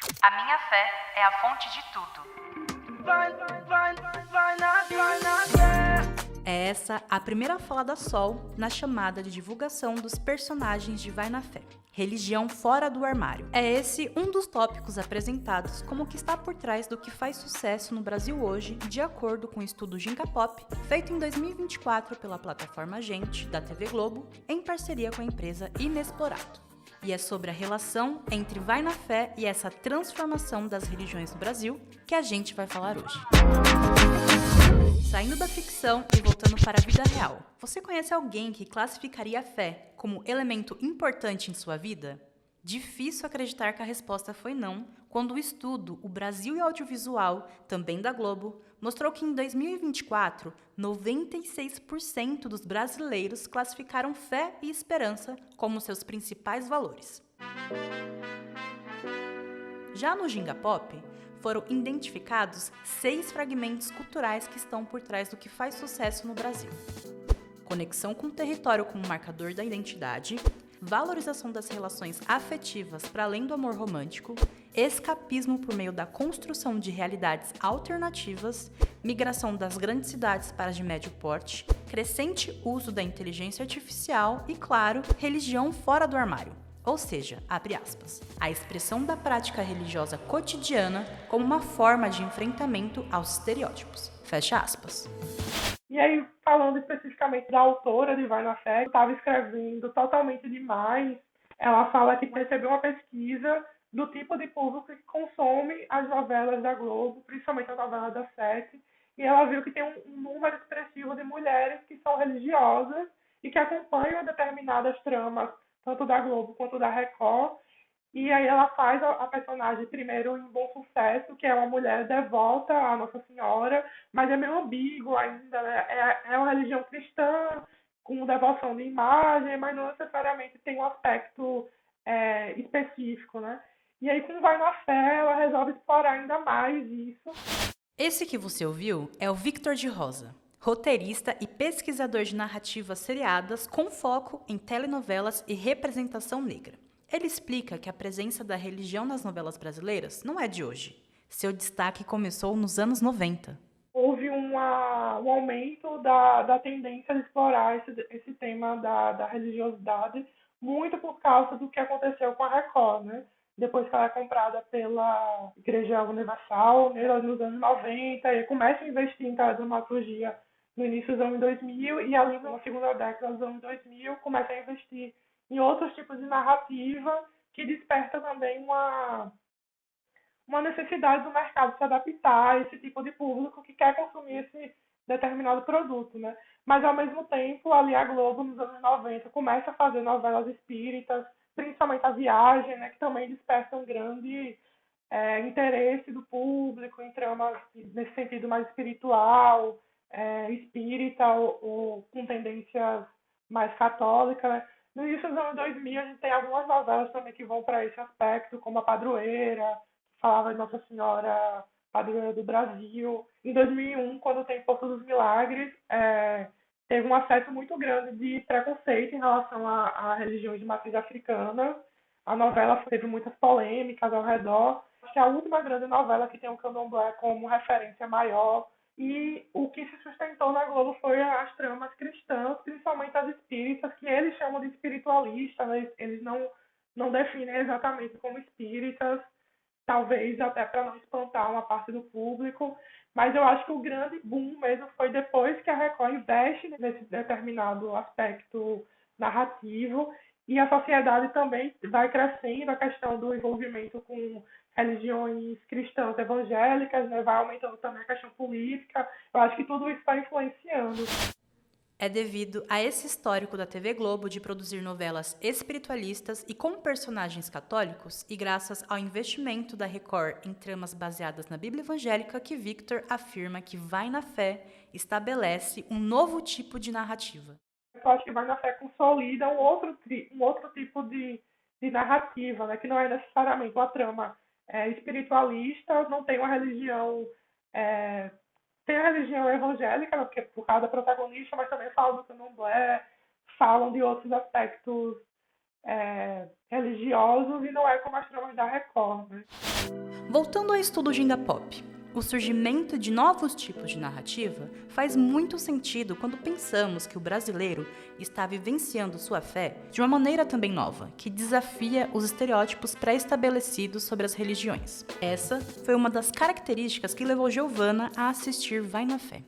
A minha fé é a fonte de tudo. É essa a primeira fala da Sol na chamada de divulgação dos personagens de Vai na Fé. Religião fora do armário. É esse um dos tópicos apresentados como o que está por trás do que faz sucesso no Brasil hoje, de acordo com o estudo Ginga Pop, feito em 2024 pela plataforma Gente, da TV Globo, em parceria com a empresa Inexplorado. E é sobre a relação entre Vai na Fé e essa transformação das religiões no Brasil que a gente vai falar hoje. Saindo da ficção e voltando para a vida real, você conhece alguém que classificaria a fé como elemento importante em sua vida? Difícil acreditar que a resposta foi não, quando o estudo O Brasil e Audiovisual, também da Globo, mostrou que em 2024, 96% dos brasileiros classificaram fé e esperança como seus principais valores. Já no Ginga Pop, foram identificados 6 fragmentos culturais que estão por trás do que faz sucesso no Brasil. Conexão com o território como marcador da identidade, valorização das relações afetivas para além do amor romântico, escapismo por meio da construção de realidades alternativas, migração das grandes cidades para as de médio porte, crescente uso da inteligência artificial e, claro, religião fora do armário. Ou seja, abre aspas, a expressão da prática religiosa cotidiana como uma forma de enfrentamento aos estereótipos. Fecha aspas. E aí, falando especificamente da autora de Vai na Fé, estava escrevendo totalmente demais. Ela fala que recebeu uma pesquisa do tipo de público que consome as novelas da Globo, principalmente a novela da Sete, e ela viu que tem um número expressivo de mulheres que são religiosas e que acompanham determinadas tramas, tanto da Globo quanto da Record. E aí ela faz a personagem primeiro em Bom Sucesso, que é uma mulher devota à Nossa Senhora, mas é meio ambíguo ainda, né? É uma religião cristã, com devoção de imagem, mas não necessariamente tem um aspecto específico, né? E aí, com Vai na Fé, ela resolve explorar ainda mais isso. Esse que você ouviu é o Victor de Rosa, roteirista e pesquisador de narrativas seriadas com foco em telenovelas e representação negra. Ele explica que a presença da religião nas novelas brasileiras não é de hoje. Seu destaque começou nos anos 90. Houve um aumento da tendência de explorar esse tema da religiosidade, muito por causa do que aconteceu com a Record, né? Depois que ela é comprada pela Igreja Universal, né, nos anos 90, e começa a investir em dramaturgia no início dos anos 2000, e ali na segunda década dos anos 2000 começa a investir em outros tipos de narrativa que desperta também uma necessidade do mercado se adaptar a esse tipo de público que quer consumir esse determinado produto, né? Mas, ao mesmo tempo, ali a Globo, nos anos 90, começa a fazer novelas espíritas, principalmente A Viagem, né? Que também desperta um grande interesse do público em tramas nesse sentido mais espiritual, espírita ou com tendências mais católicas, né? No início dos anos 2000, a gente tem algumas novelas também que vão para esse aspecto, como A Padroeira, falava de Nossa Senhora Padroeira do Brasil. Em 2001, quando tem Porto dos Milagres, teve um acesso muito grande de preconceito em relação a religiões de matriz africana. A novela teve muitas polêmicas ao redor. Acho que é a última grande novela que tem o candomblé como referência maior. E o que se sustentou na Globo foi as tramas cristãs, principalmente as espíritas, que eles chamam de espiritualistas, né? Eles não definem exatamente como espíritas, talvez até para não espantar uma parte do público, mas eu acho que o grande boom mesmo foi depois que a Record investe nesse determinado aspecto narrativo e a sociedade também vai crescendo, a questão do envolvimento com religiões cristãs evangélicas, né, vai aumentando também a questão política. Eu acho que tudo isso está influenciando. É devido a esse histórico da TV Globo de produzir novelas espiritualistas e com personagens católicos e graças ao investimento da Record em tramas baseadas na Bíblia evangélica que Victor afirma que Vai na Fé estabelece um novo tipo de narrativa. Eu acho que Vai na Fé consolida um outro tipo de narrativa, né? Que não é necessariamente uma trama espiritualista, não tem uma religião. é, Tem a religião evangélica, né, porque por causa da protagonista, mas também falam do candomblé, falam de outros aspectos religiosos e não é como as tramas da Record, né? Voltando ao estudo Ginga Pop, o surgimento de novos tipos de narrativa faz muito sentido quando pensamos que o brasileiro está vivenciando sua fé de uma maneira também nova, que desafia os estereótipos pré-estabelecidos sobre as religiões. Essa foi uma das características que levou Giovana a assistir Vai na Fé.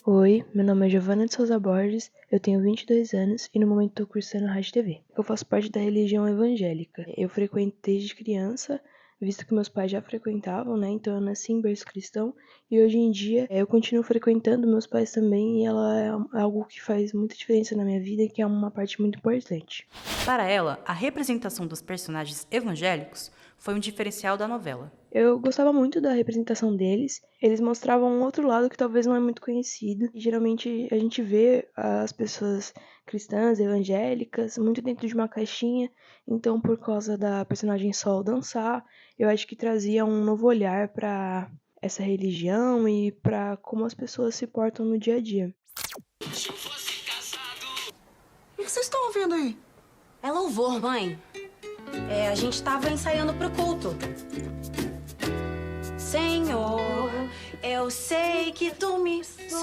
Oi, meu nome é Giovana de Souza Borges, eu tenho 22 anos e no momento estou cursando Rádio TV. Eu faço parte da religião evangélica. Eu frequento desde criança, visto que meus pais já frequentavam, né? Então eu nasci em berço cristão e hoje em dia eu continuo frequentando, meus pais também, e ela é algo que faz muita diferença na minha vida e que é uma parte muito importante. Para ela, a representação dos personagens evangélicos foi um diferencial da novela. Eu gostava muito da representação deles. Eles mostravam um outro lado que talvez não é muito conhecido. E, geralmente a gente vê as pessoas cristãs, evangélicas, muito dentro de uma caixinha. Então, por causa da personagem Sol dançar, eu acho que trazia um novo olhar para essa religião e para como as pessoas se portam no dia a dia. O que vocês estão ouvindo aí? É louvor, mãe. A gente tava ensaiando pro culto. Senhor, eu sei que tu me sondas.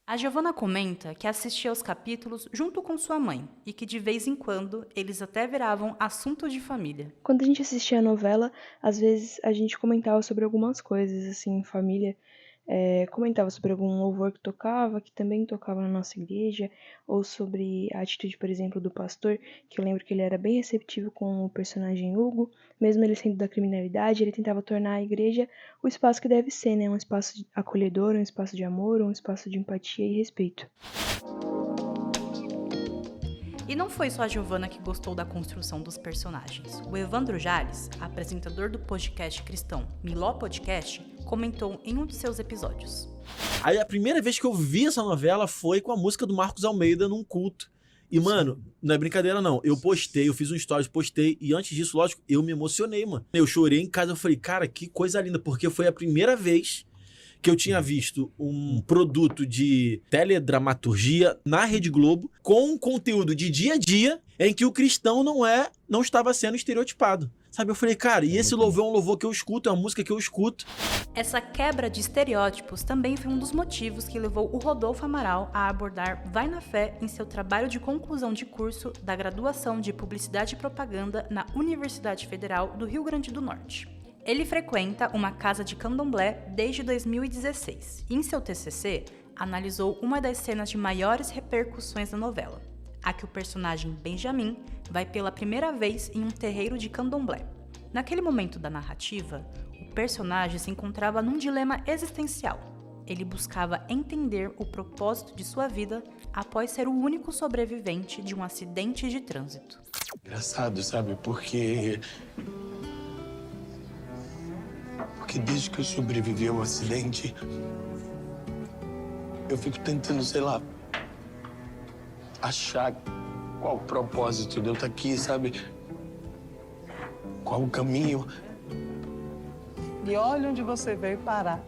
A Giovana comenta que assistia aos capítulos junto com sua mãe e que de vez em quando eles até viravam assunto de família. Quando a gente assistia a novela, às vezes a gente comentava sobre algumas coisas, assim, em família. Comentava sobre algum louvor que tocava, que também tocava na nossa igreja, ou sobre a atitude, por exemplo, do pastor, que eu lembro que ele era bem receptivo com o personagem Hugo, mesmo ele sendo da criminalidade, ele tentava tornar a igreja o espaço que deve ser, né? Um espaço acolhedor, um espaço de amor, um espaço de empatia e respeito. E não foi só a Giovana que gostou da construção dos personagens. O Evandro Jales, apresentador do podcast cristão Miló Podcast, comentou em um de seus episódios. Aí a primeira vez que eu vi essa novela foi com a música do Marcos Almeida num culto. E, mano, não é brincadeira não. Eu fiz um stories, postei, e antes disso, lógico, eu me emocionei, mano. Eu chorei em casa, eu falei, cara, que coisa linda, porque foi a primeira vez que eu tinha visto um produto de teledramaturgia na Rede Globo com um conteúdo de dia a dia em que o cristão não estava sendo estereotipado. Sabe, eu falei, cara, e esse louvor é um louvor que eu escuto, é uma música que eu escuto. Essa quebra de estereótipos também foi um dos motivos que levou o Rodolfo Amaral a abordar Vai na Fé em seu trabalho de conclusão de curso da graduação de Publicidade e Propaganda na Universidade Federal do Rio Grande do Norte. Ele frequenta uma casa de candomblé desde 2016 e, em seu TCC, analisou uma das cenas de maiores repercussões da novela, a que o personagem Benjamin vai pela primeira vez em um terreiro de candomblé. Naquele momento da narrativa, o personagem se encontrava num dilema existencial. Ele buscava entender o propósito de sua vida após ser o único sobrevivente de um acidente de trânsito. Engraçado, sabe? Porque desde que eu sobrevivi ao acidente, eu fico tentando, sei lá, achar qual o propósito de eu estar aqui, sabe? Qual o caminho. E olha onde você veio parar.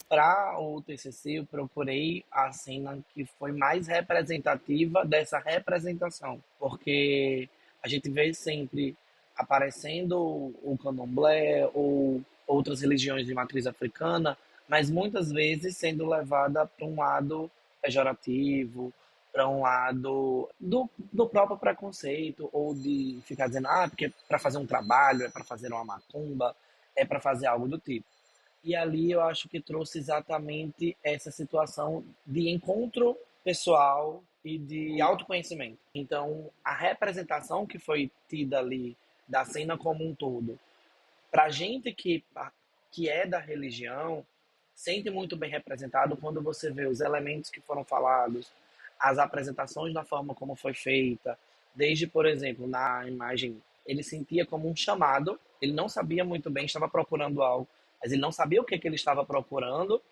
Para o TCC, eu procurei a cena que foi mais representativa dessa representação, porque a gente vê sempre aparecendo o candomblé ou outras religiões de matriz africana, mas muitas vezes sendo levada para um lado pejorativo, para um lado do próprio preconceito, ou de ficar dizendo, porque é para fazer um trabalho, é para fazer uma macumba, é para fazer algo do tipo. E ali eu acho que trouxe exatamente essa situação de encontro pessoal e de autoconhecimento. Então, a representação que foi tida ali da cena como um todo, para a gente que é da religião, sente muito bem representado quando você vê os elementos que foram falados, as apresentações da forma como foi feita, desde, por exemplo, na imagem, ele sentia como um chamado, ele não sabia muito bem, estava procurando algo, mas ele não sabia o que ele estava procurando,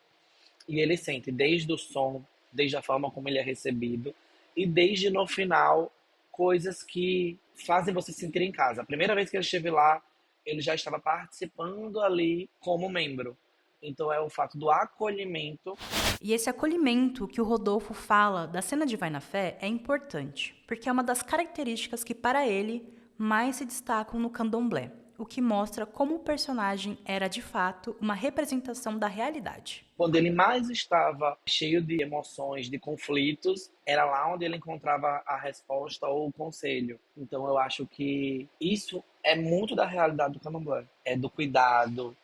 e ele sente desde o som, desde a forma como ele é recebido, e desde no final, coisas que fazem você se sentir em casa. A primeira vez que ele esteve lá, ele já estava participando ali como membro. Então é o fato do acolhimento. E esse acolhimento que o Rodolfo fala da cena de Vai na Fé é importante, porque é uma das características que, para ele, mais se destacam no candomblé, o que mostra como o personagem era, de fato, uma representação da realidade. Quando ele mais estava cheio de emoções, de conflitos, era lá onde ele encontrava a resposta ou o conselho. Então eu acho que isso é muito da realidade do candomblé. É do cuidado,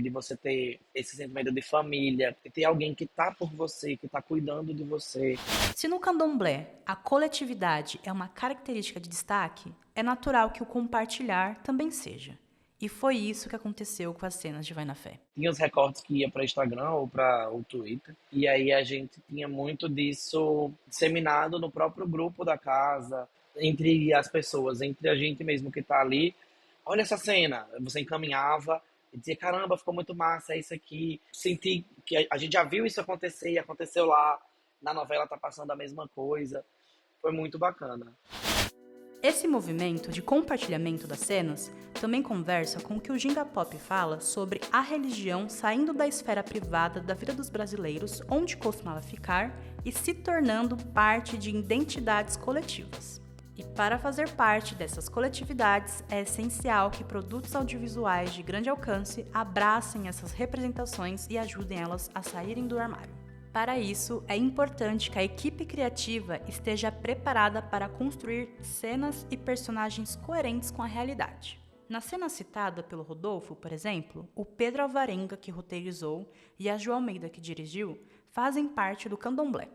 de você ter esse sentimento de família, de ter alguém que está por você, que está cuidando de você. Se no candomblé a coletividade é uma característica de destaque, é natural que o compartilhar também seja. E foi isso que aconteceu com as cenas de Vai na Fé. Tinha os recortes que ia para Instagram ou para o Twitter, e aí a gente tinha muito disso disseminado no próprio grupo da casa, entre as pessoas, entre a gente mesmo que está ali. Olha essa cena, você encaminhava e dizia, caramba, ficou muito massa, é isso aqui. Senti que a gente já viu isso acontecer e aconteceu lá, na novela tá passando a mesma coisa. Foi muito bacana. Esse movimento de compartilhamento das cenas também conversa com o que o Ginga Pop fala sobre a religião saindo da esfera privada da vida dos brasileiros, onde costumava ficar, e se tornando parte de identidades coletivas. E para fazer parte dessas coletividades, é essencial que produtos audiovisuais de grande alcance abracem essas representações e ajudem elas a saírem do armário. Para isso, é importante que a equipe criativa esteja preparada para construir cenas e personagens coerentes com a realidade. Na cena citada pelo Rodolfo, por exemplo, o Pedro Alvarenga, que roteirizou, e a Jo Almeida, que dirigiu, fazem parte do candomblé.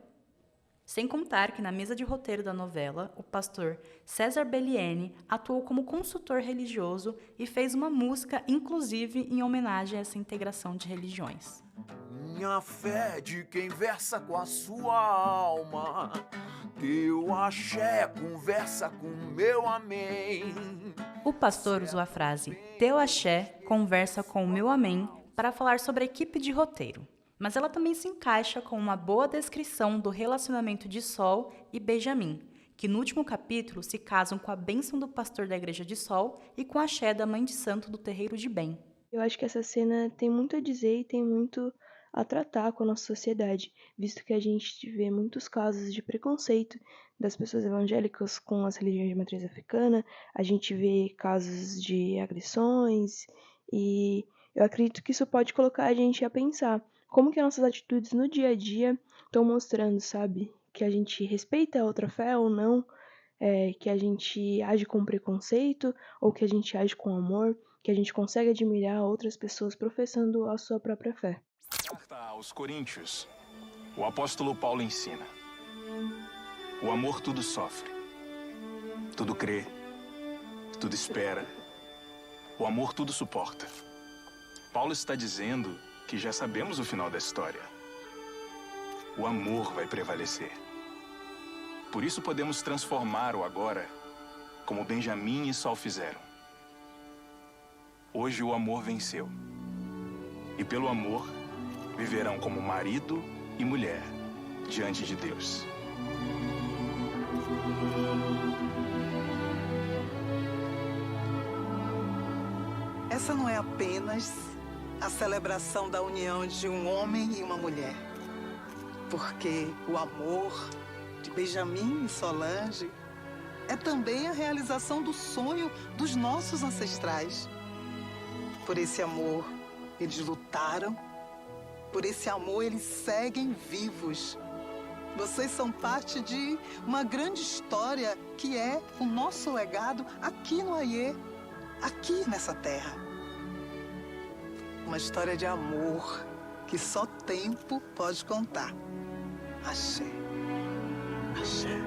Sem contar que na mesa de roteiro da novela, o pastor César Belliene atuou como consultor religioso e fez uma música, inclusive, em homenagem a essa integração de religiões. Minha fé de quem versa com a sua alma, teu axé conversa com meu amém. O pastor usou a frase "teu axé conversa com o meu amém" para falar sobre a equipe de roteiro. Mas ela também se encaixa com uma boa descrição do relacionamento de Sol e Benjamin, que no último capítulo se casam com a bênção do pastor da igreja de Sol e com a axé da mãe de santo do terreiro de Bem. Eu acho que essa cena tem muito a dizer e tem muito a tratar com a nossa sociedade, visto que a gente vê muitos casos de preconceito das pessoas evangélicas com as religiões de matriz africana, a gente vê casos de agressões e eu acredito que isso pode colocar a gente a pensar como que as nossas atitudes no dia a dia estão mostrando, sabe? Que a gente respeita a outra fé ou não, que a gente age com preconceito ou que a gente age com amor, que a gente consegue admirar outras pessoas professando a sua própria fé. Carta aos Coríntios, o apóstolo Paulo ensina: o amor tudo sofre, tudo crê, tudo espera, o amor tudo suporta. Paulo está dizendo que já sabemos o final da história. O amor vai prevalecer. Por isso podemos transformar o agora como Benjamin e Sol fizeram. Hoje o amor venceu. E pelo amor viverão como marido e mulher diante de Deus. Essa não é apenas a celebração da união de um homem e uma mulher, porque o amor de Benjamin e Solange é também a realização do sonho dos nossos ancestrais. Por esse amor, eles lutaram, por esse amor, eles seguem vivos. Vocês são parte de uma grande história que é o nosso legado aqui no Aiê, aqui nessa terra. Uma história de amor que só tempo pode contar. Axé. Axé.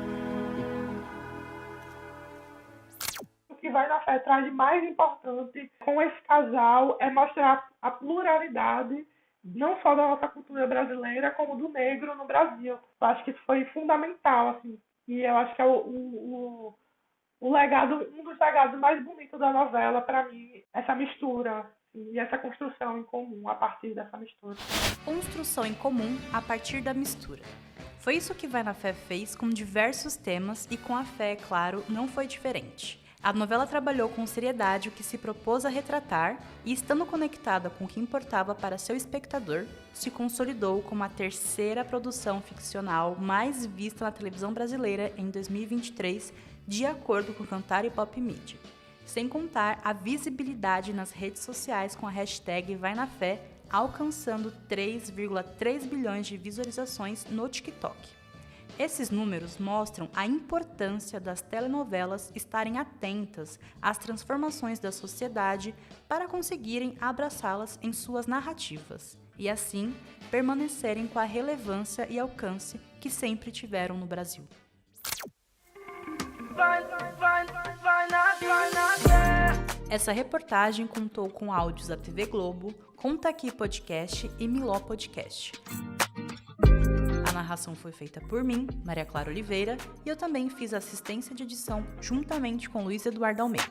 O que Vai na Fé traz de mais importante com esse casal é mostrar a pluralidade não só da nossa cultura brasileira, como do negro no Brasil. Eu acho que isso foi fundamental, assim, e eu acho que é o legado, um dos legados mais bonitos da novela, para mim, essa mistura e essa construção em comum a partir dessa mistura. Construção em comum a partir da mistura. Foi isso que Vai na Fé fez com diversos temas e com a fé, claro, não foi diferente. A novela trabalhou com seriedade o que se propôs a retratar e, estando conectada com o que importava para seu espectador, se consolidou como a terceira produção ficcional mais vista na televisão brasileira em 2023, de acordo com Cantar e Pop Mídia. Sem contar a visibilidade nas redes sociais com a hashtag Vai na Fé, alcançando 3,3 bilhões de visualizações no TikTok. Esses números mostram a importância das telenovelas estarem atentas às transformações da sociedade para conseguirem abraçá-las em suas narrativas e, assim, permanecerem com a relevância e alcance que sempre tiveram no Brasil. Essa reportagem contou com áudios da TV Globo, Conta Aqui Podcast e Miló Podcast. A narração foi feita por mim, Maria Clara Oliveira, e eu também fiz assistência de edição juntamente com Luiz Eduardo Almeida.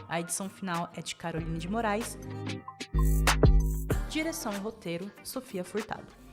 A edição final é de Caroline de Moraes. Direção e roteiro, Sofia Furtado.